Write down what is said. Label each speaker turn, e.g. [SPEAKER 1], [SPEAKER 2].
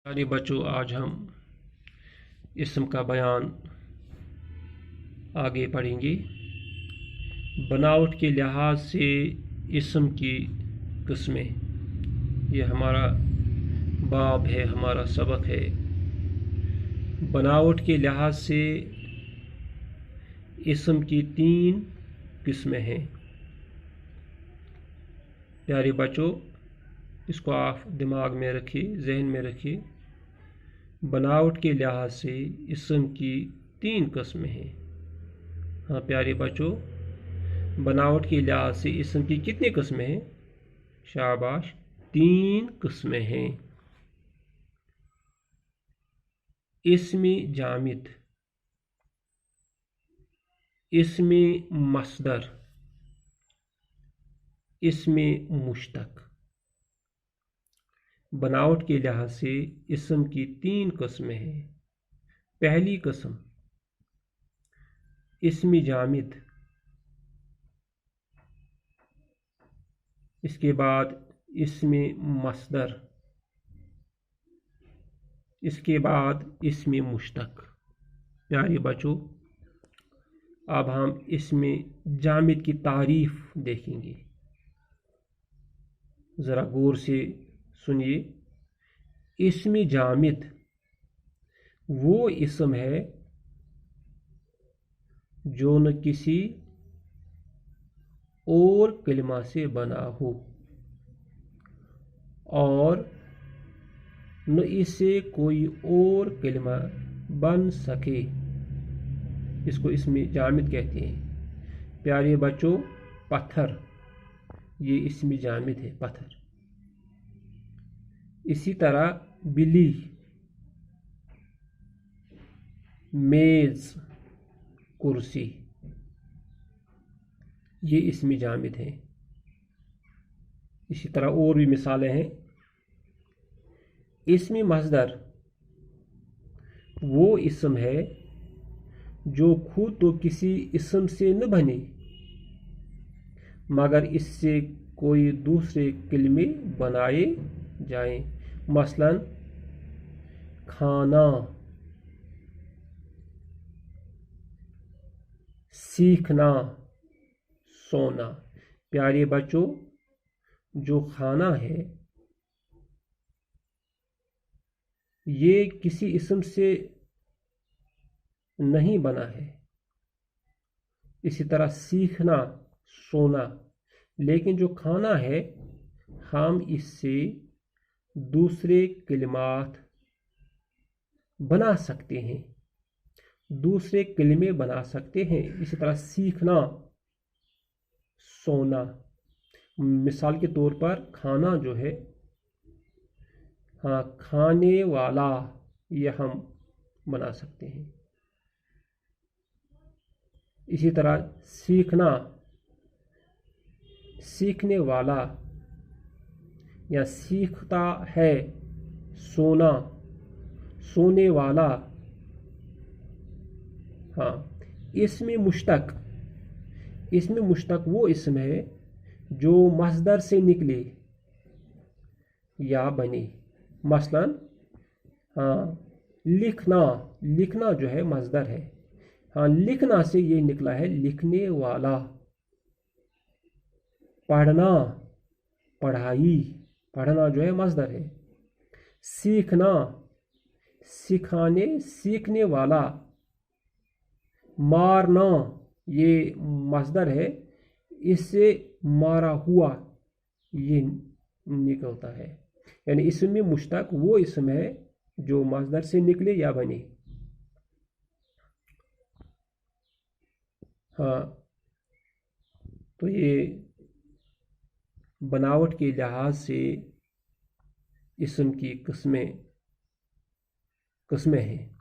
[SPEAKER 1] प्यारे बच्चों, आज हम इस्म का बयान आगे पढ़ेंगे। बनावट के लिहाज से इस्म की किस्में, ये हमारा बाब है, हमारा सबक है। बनावट के लिहाज से इस्म की 3 किस्में हैं। प्यारे बच्चों, इसको आप दिमाग में रखिए, जहन में रखिए। बनावट के लिहाज से इस्म की 3 किस्में हैं। हाँ प्यारे बच्चों, बनावट के लिहाज से इस्म की कितनी किस्में हैं? शाबाश, 3 किस्में हैं। इस्म जामिद, इस्म मस्दर, इस्म मुश्तक। बनावट के लिहाज से इस्म की 3 किस्में हैं। पहली किस्म इस्म जामिद, इसके बाद इस्म मस्दर, इसके बाद इस्म मुश्तक। प्यारे बच्चों, अब हम इस्म जामिद की तारीफ देखेंगे। ज़रा गौर से सुनिए। इस्म जामिद वो इस्म है जो न किसी और कलिमा से बना हो और न इससे कोई और कलिमा बन सके, इसको इस्म जामिद कहते हैं। प्यारे बच्चों, पत्थर, ये इस्म जामिद है, पत्थर। इसी तरह बिल्ली, मेज़, कुर्सी, ये इस्म जामिद हैं। इसी तरह और भी मिसालें हैं। इस्म मस्दर वो इस्म है जो खुद तो किसी इस्म से न बने मगर इससे कोई दूसरे कलिमे बनाए जाएं। मसलन खाना, सीखना, सोना। प्यारे बच्चों, जो खाना है ये किसी इस्म से नहीं बना है। इसी तरह सीखना, सोना, लेकिन जो खाना है हम इससे दूसरे कलिमात बना सकते हैं, दूसरे कलिमे बना सकते हैं। इसी तरह सीखना, सोना, मिसाल के तौर पर खाना जो है, हाँ, खाने वाला, ये हम बना सकते हैं। इसी तरह सीखना, सीखने वाला या सीखता है। सोना, सोने वाला। हाँ, इस्म मुश्तक, इस्म मुश्तक वो इस्म है जो मस्दर से निकले या बने। मसलन हाँ, लिखना, लिखना जो है मस्दर है। हाँ, लिखना से ये निकला है लिखने वाला। पढ़ना, पढ़ाई, पढ़ना जो है मस्दर है। सीखना, सिखाने, सीखने वाला। मारना, ये मस्दर है, इससे मारा हुआ ये निकलता है। यानी इस्म मुश्तक वो इस्म है जो मस्दर से निकले या बने। हाँ, तो ये बनावट के लिहाज से इस्म की किस्में हैं।